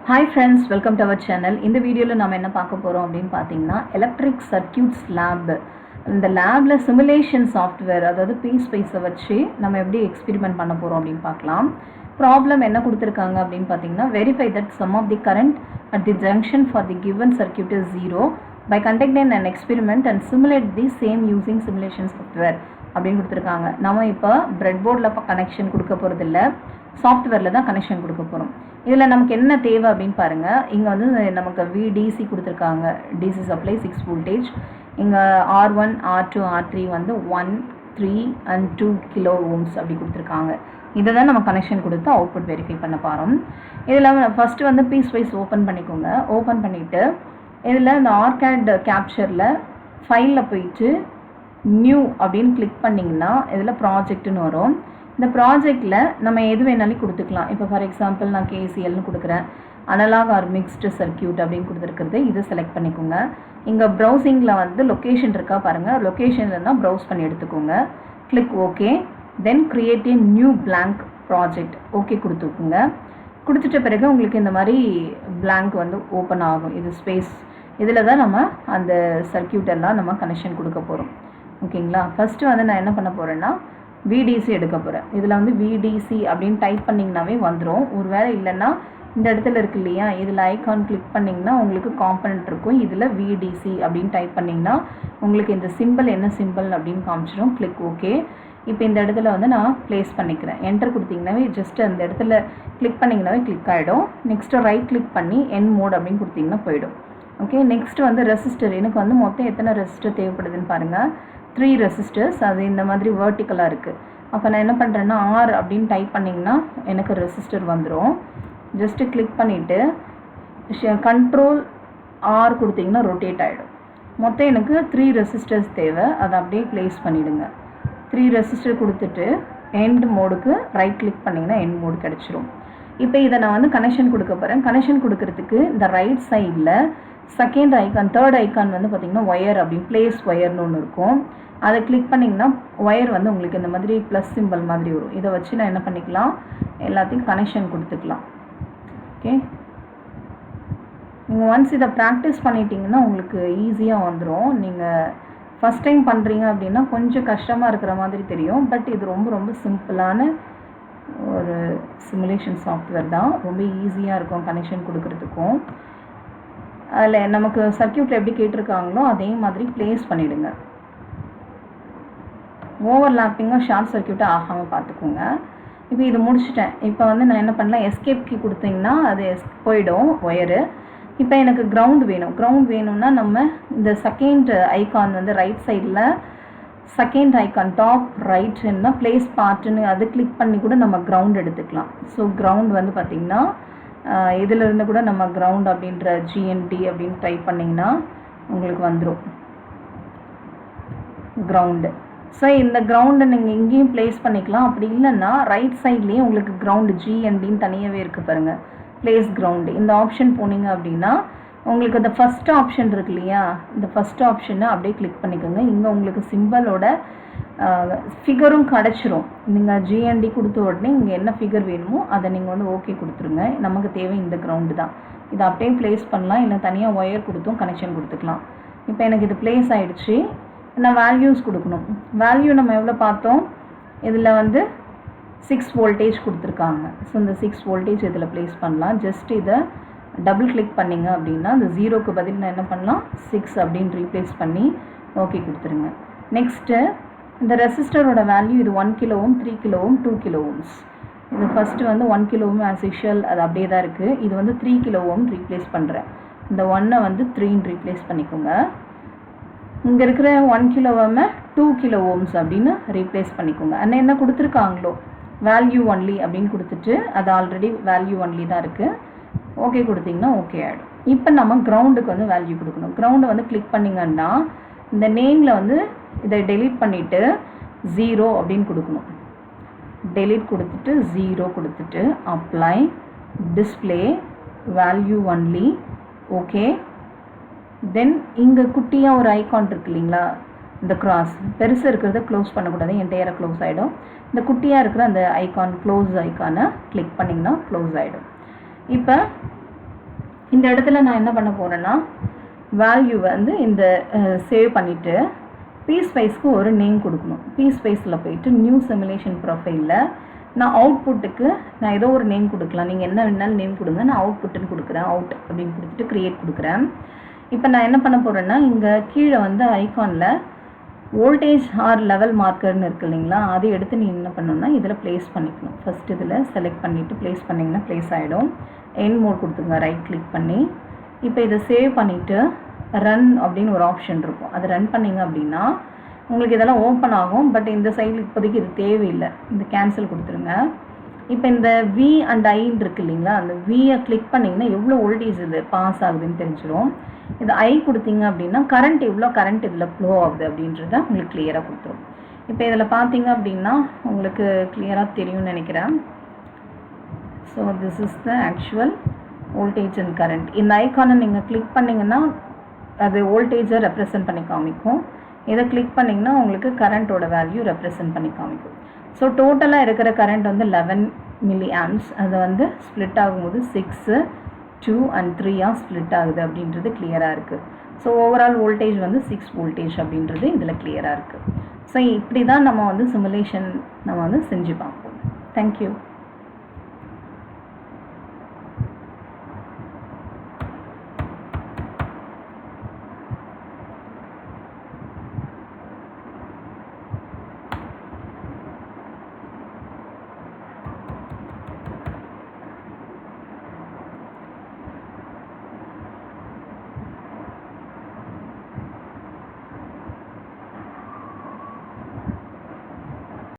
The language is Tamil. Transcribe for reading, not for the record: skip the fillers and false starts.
Hi friends, welcome to our channel. In the video நம்ம என்ன பார்க்க போறோம் அப்படினு பாத்தீங்கன்னா எலக்ட்ரிக் சர்க்யூட்ஸ் லேப். இந்த லேப்ல சிமுலேஷன் சாஃப்ட்வேர் அதாவது PSpice வச்சு நம்ம எப்படி எக்ஸ்பெரிமென்ட் பண்ண போறோம் அப்படினு பார்க்கலாம். ப்ராப்ளம் என்ன கொடுத்திருக்காங்க அப்படினு பாத்தீங்கன்னா verify that sum of the current at the junction for the given circuit is 0 by conducting an experiment and simulate the same using simulation software அப்படினு கொடுத்திருக்காங்க. நாம இப்போ பிரெட் போர்ட்ல கனெக்ஷன் கொடுக்க போறது இல்ல, சாஃப்ட்வேர்ல தான் கனெக்ஷன் கொடுக்க போறோம். இதில் நமக்கு என்ன தேவை அப்படின்னு பாருங்கள். இங்கே வந்து நமக்கு VDC கொடுத்துருக்காங்க, DC சப்ளை 6 வோல்டேஜ். இங்கே R1 R2 R3 வந்து 1 3 and 2 கிலோ ஓம்ஸ் அப்படி கொடுத்துருக்காங்க. இதை தான் நம்ம கனெக்ஷன் கொடுத்து அவுட்புட் வெரிஃபை பண்ண போகிறோம். இதில் ஃபஸ்ட்டு வந்து PSpice ஓப்பன் பண்ணிக்கோங்க. ஓப்பன் பண்ணிவிட்டு இதில் இந்த ஆர்கேட் கேப்சரில் ஃபைலில் போயிட்டு நியூ அப்படின்னு கிளிக் பண்ணிங்கன்னா இதில் ப்ராஜெக்ட்னு வரும். இந்த ப்ராஜெக்டில் நம்ம எது வேணாலும் கொடுத்துக்கலாம். இப்போ ஃபார் எக்ஸாம்பிள் நான் KCLனு கொடுக்குறேன், அனலாக் ஆர் மிக்ஸ்டு சர்க்யூட் அப்படின்னு கொடுத்துருக்குறது. இதை செலக்ட் பண்ணிக்கோங்க. இங்கே ப்ரௌசிங்கில் வந்து லொக்கேஷன் இருக்கா பாருங்கள், லொக்கேஷன்லனா ப்ரௌஸ் பண்ணி எடுத்துக்கோங்க. Click okay, then create a new blank project okay கொடுத்துக்கோங்க. கொடுத்துட்ட பிறகு உங்களுக்கு இந்த மாதிரி பிளாங்க் வந்து ஓப்பன் ஆகும். இது ஸ்பேஸ், இதில் தான் நம்ம அந்த சர்க்யூட் எல்லாம் நம்ம கனெக்ஷன் கொடுக்க போகிறோம். ஓகேங்களா? ஃபஸ்ட்டு வந்து நான் என்ன பண்ண போகிறேன்னா VDC எடுக்க போகிறேன். இதில் வந்து VDC அப்படின்னு டைப் பண்ணிங்கனாவே வந்துடும். ஒரு வேளை இல்லைன்னா இந்த இடத்துல இருக்கு இல்லையா, இதில் ஐக்கான் கிளிக் பண்ணிங்கன்னா உங்களுக்கு காம்பனண்ட் இருக்கும். இதில் VDC அப்படின்னு டைப் பண்ணிங்கன்னா உங்களுக்கு இந்த சிம்பிள் என்ன சிம்பிள் அப்படின்னு காமிச்சிடும். Click okay. இப்போ இந்த இடத்துல வந்து நான் ப்ளேஸ் பண்ணிக்கிறேன். என்டர் கொடுத்தீங்கன்னாவே ஜஸ்ட் அந்த இடத்துல கிளிக் பண்ணிங்கனாவே கிளிக் ஆகிடும். நெக்ஸ்ட்டு ரைட் கிளிக் பண்ணி என் மோட் அப்படின்னு கொடுத்தீங்கன்னா போயிடும். ஓகே, நெக்ஸ்ட்டு வந்து ரெசிஸ்டர். எனக்கு வந்து மொத்தம் எத்தனை ரெசிஸ்டர் தேவைப்படுதுன்னு பாருங்கள். 3 ரெசிஸ்டர்ஸ். அது இந்த மாதிரி வேர்ட்டிக்கலாக இருக்குது. அப்போ நான் என்ன பண்ணுறேன்னா R அப்படின்னு டைப் பண்ணிங்கன்னா எனக்கு ரெசிஸ்டர் வந்துடும். ஜஸ்ட்டு கிளிக் பண்ணிவிட்டு கண்ட்ரோல் R கொடுத்திங்கன்னா ரொட்டேட் ஆகிடும். மொத்தம் எனக்கு 3 ரெசிஸ்டர்ஸ் தேவை. அதை அப்படியே ப்ளேஸ் பண்ணிவிடுங்க. 3 ரெசிஸ்டர் கொடுத்துட்டு எண்ட் மோடுக்கு ரைட் கிளிக் பண்ணிங்கன்னா எண்ட் மோடு கிடச்சிரும். இப்போ இதை நான் வந்து கனெக்ஷன் கொடுக்க போகிறேன். கனெக்ஷன் கொடுக்கறதுக்கு இந்த ரைட் சைடில் செகண்ட் ஐக்கான், தேர்ட் ஐக்கான் வந்து பார்த்திங்கன்னா ஒயர் அப்படின்னு ப்ளேஸ் ஒயர்னு ஒன்று இருக்கும். அதை கிளிக் பண்ணிங்கன்னா ஒயர் வந்து உங்களுக்கு இந்த மாதிரி ப்ளஸ் சிம்பிள் மாதிரி வரும். இதை வச்சு நான் என்ன பண்ணிக்கலாம், எல்லாத்தையும் கனெக்ஷன் கொடுத்துக்கலாம். ஓகே, நீங்கள் ஒன்ஸ் இதை ப்ராக்டிஸ் பண்ணிட்டீங்கன்னா உங்களுக்கு ஈஸியாக வந்துடும். நீங்கள் ஃபஸ்ட் டைம் பண்ணுறீங்க அப்படின்னா கொஞ்சம் கஷ்டமாக இருக்கிற மாதிரி தெரியும். பட் இது ரொம்ப ரொம்ப சிம்பிளான ஒரு சிமுலேஷன் சாஃப்ட்வேர் தான். ரொம்ப ஈஸியாக இருக்கும் கனெக்ஷன் கொடுக்குறதுக்கும். அதில் நமக்கு சர்க்யூட்டில் எப்படி கேட்டிருக்காங்களோ அதே மாதிரி ப்ளேஸ் பண்ணிவிடுங்க. ஓவர்லாப்பிங்காக ஷார்ட் சர்க்யூட்டாக ஆகாமல் பார்த்துக்கோங்க. இப்போ இது முடிச்சுட்டேன். இப்போ வந்து நான் என்ன பண்ணலாம், எஸ்கேப் கீ கொடுத்தீங்கன்னா அது போயிடும் ஒயரு. இப்போ எனக்கு கிரவுண்ட் வேணும். கிரவுண்ட் வேணும்னா நம்ம இந்த செகண்ட் ஐக்கான் வந்து ரைட் சைடில் செகண்ட் ஐக்கான் டாப் ரைட்னா ப்ளேஸ் பார்ட்டுன்னு அது கிளிக் பண்ணி கூட நம்ம கிரவுண்ட் எடுத்துக்கலாம். ஸோ கிரவுண்ட் வந்து பார்த்திங்கன்னா இதிலிருந்து கூட நம்ம கிரவுண்ட் அப்படின்ற GND அப்படின்னு டைப் பண்ணிங்கன்னா உங்களுக்கு வந்துடும் கிரவுண்டு. ஸோ இந்த கிரவுண்டை நீங்கள் இங்கேயும் ப்ளேஸ் பண்ணிக்கலாம். அப்படி இல்லைன்னா ரைட் சைட்லேயும் உங்களுக்கு கிரவுண்டு GNDன்னு தனியாகவே இருக்குது பாருங்கள், ப்ளேஸ் கிரவுண்டு. இந்த ஆப்ஷன் போனீங்க அப்படின்னா உங்களுக்கு அந்த ஃபஸ்ட் ஆப்ஷன் இருக்கு இல்லையா, இந்த ஃபஸ்ட் ஆப்ஷனை அப்படியே கிளிக் பண்ணிக்கோங்க. இங்கே உங்களுக்கு சிம்பிளோட ஃபிகரும் கிடச்சிரும். நீங்கள் GND கொடுத்த உடனே இங்கே என்ன ஃபிகர் வேணுமோ அதை நீங்கள் வந்து ஓகே கொடுத்துருங்க. நமக்கு தேவை இந்த கிரவுண்டு தான். இதை அப்படியே ப்ளேஸ் பண்ணலாம், இல்லை தனியாக ஒயர் கொடுத்தும் கனெக்ஷன் கொடுத்துக்கலாம். இப்போ எனக்கு இது ப்ளேஸ் ஆகிடுச்சு. நான் வேல்யூஸ் கொடுக்கணும். வேல்யூ நம்ம எவ்வளோ பார்த்தோம், இதில் வந்து 6 வோல்டேஜ் கொடுத்துருக்காங்க. ஸோ இந்த 6 வோல்டேஜ் இதில் ப்ளேஸ் பண்ணலாம். ஜஸ்ட் இதை டபுள் கிளிக் பண்ணிங்க அப்படின்னா இந்த 0க்கு பதில் நான் என்ன பண்ணலாம், 6 அப்படின்னு ரீப்ளேஸ் பண்ணி ஓகே கொடுத்துருங்க. நெக்ஸ்ட்டு இந்த ரெசிஸ்டரோட வேல்யூ இது 1 kilo ohm, 3 kilo ohm, 2 kilo ohms. இது ஃபஸ்ட்டு வந்து 1 கிலோ ஓம் ஆஸ் யூஷுவல் அது அப்படியே தான் இருக்குது. இது வந்து 3 கிலோ ஓம் ரீப்ளேஸ் பண்ணுறேன். இந்த 1 வந்து 3ன்னு ரீப்ளேஸ் பண்ணிக்கோங்க. இங்கே இருக்கிற 1 கிலோ ஓமை 2 கிலோ ஓம்ஸ் அப்படின்னு ரீப்ளேஸ் பண்ணிக்கோங்க. ஆனால் என்ன கொடுத்துருக்காங்களோ வேல்யூ ஒன்லி அப்படின்னு கொடுத்துட்டு அது ஆல்ரெடி வேல்யூ ஒன்லி தான் இருக்குது. ஓகே கொடுத்தீங்கன்னா ஓகே ஆகிடும். இப்போ நம்ம கிரவுண்டுக்கு வந்து வேல்யூ கொடுக்கணும். கிரவுண்டை வந்து கிளிக் பண்ணிங்கன்னா இந்த நேமில் வந்து இதை டெலீட் பண்ணிவிட்டு 0 அப்படின்னு கொடுக்கணும். டெலீட் கொடுத்துட்டு 0 கொடுத்துட்டு apply display value only okay. Then இங்கே குட்டியாக ஒரு ஐக்கான் இருக்கு இல்லைங்களா, இந்த கிராஸ் பெருசாக இருக்கிறத க்ளோஸ் பண்ணக்கூடாது, என்டையராக க்ளோஸ் ஆகிடும். இந்த குட்டியாக இருக்கிற அந்த ஐக்கான் க்ளோஸ் ஐக்கானை கிளிக் பண்ணிங்கன்னா க்ளோஸ் ஆகிடும். இப்போ இந்த இடத்துல நான் என்ன பண்ண போகிறேன்னா வேல்யூ வந்து இந்த சேவ் பண்ணிவிட்டு PSpiceக்கு ஒரு நேம் கொடுக்கணும். PSpiceல போயிட்டு நியூ சிமுலேஷன் ப்ரொஃபைலில் நான் அவுட்புட்டுக்கு நான் ஏதோ ஒரு நேம் கொடுக்கலாம். நீங்கள் என்ன வேணாலும் நேம் கொடுங்க. நான் அவுட்புட்டுன்னு கொடுக்குறேன். அவுட் அப்படின்னு கொடுத்துட்டு க்ரியேட் கொடுக்குறேன். இப்போ நான் என்ன பண்ண போகிறேன்னா இங்கே கீழே வந்து ஐகானில் வோல்டேஜ் ஆர் லெவல் மார்க்கர்னு இருக்குது இல்லைங்களா, அதை எடுத்து நீ என்ன பண்ணணும்னா இதில் ப்ளேஸ் பண்ணிக்கணும். ஃபஸ்ட் இதில் செலக்ட் பண்ணிவிட்டு ப்ளேஸ் பண்ணிங்கன்னா ப்ளேஸ் ஆகிடும். எண்ட் மோட் கொடுத்துங்க, ரைட் கிளிக் பண்ணி. இப்போ இதை சேவ் பண்ணிவிட்டு ரன் அப்படின்னு ஒரு ஆப்ஷன் இருக்கும். அதை ரன் பண்ணிங்க அப்படின்னா உங்களுக்கு இதெல்லாம் ஓப்பன் ஆகும். பட் இந்த சைடில் இப்போதைக்கு இது தேவையில்லை. இந்த கேன்சல் கொடுத்துருங்க. இப்போ இந்த V அண்ட் ஐன்னு இருக்குது இல்லைங்களா, அந்த Vயை கிளிக் பண்ணிங்கன்னா எவ்வளோ வோல்டேஜ் இது பாஸ் ஆகுதுன்னு தெரிஞ்சிடும். இது I கொடுத்தீங்க அப்படின்னா கரண்ட் எவ்வளோ கரண்ட் இதில் ஃப்ளோ ஆகுது அப்படின்றத உங்களுக்கு கிளியராக கொடுத்துரும். இப்போ இதில் பார்த்தீங்க அப்படின்னா உங்களுக்கு கிளியராக தெரியும்னு நினைக்கிறேன். So this is the actual voltage and current. இந்த ஐக்கானை நீங்கள் கிளிக் பண்ணிங்கன்னா அது வோல்டேஜை ரெப்ரசன்ட் பண்ணி காமிக்கும். இதை கிளிக் பண்ணிங்கன்னா உங்களுக்கு கரண்ட்டோட வேல்யூ ரெப்ரசன்ட் பண்ணி காமிக்கும். ஸோ டோட்டலாக இருக்கிற கரண்ட் வந்து 11 mA. அது வந்து ஸ்ப்ளிட் ஆகும்போது 6, 2 and 3 ஸ்ப்ளிட் ஆகுது அப்படின்றது கிளியராக இருக்குது. ஸோ ஓவரால் வோல்டேஜ் வந்து 6 வோல்டேஜ் அப்படின்றது இதில் கிளியராக இருக்குது. ஸோ இப்படி தான் நம்ம வந்து சிமுலேஷன் நம்ம வந்து செஞ்சு பார்ப்போம். தேங்க்யூ.